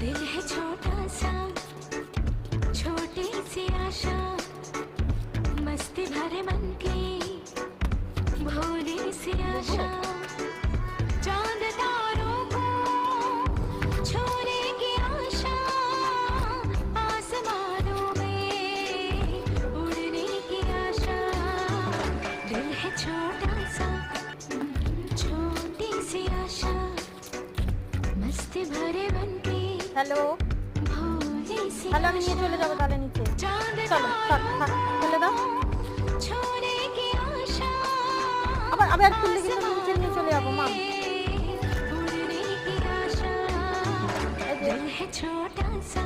दिल है छोटा सा, छोटी सी आशा, मस्ती भरे मन की भोली सी आशा, चांद तारों को छूने की आशा, आसमानों में उड़ने की आशा, दिल है छोटा सा, छोटी सी आशा, मस्ती भरे मन की হ্যালো भोली सी হ্যালো আমি নিয়ে চলে যাবো তাহলে নিচে চলো ফেলে দাও छोड़ने की आशा, আবার খুললে কিন্তু আমি নিচে নিয়ে চলে যাবো মা उड़ने की आशा, এই যে दिल है छोटा सा,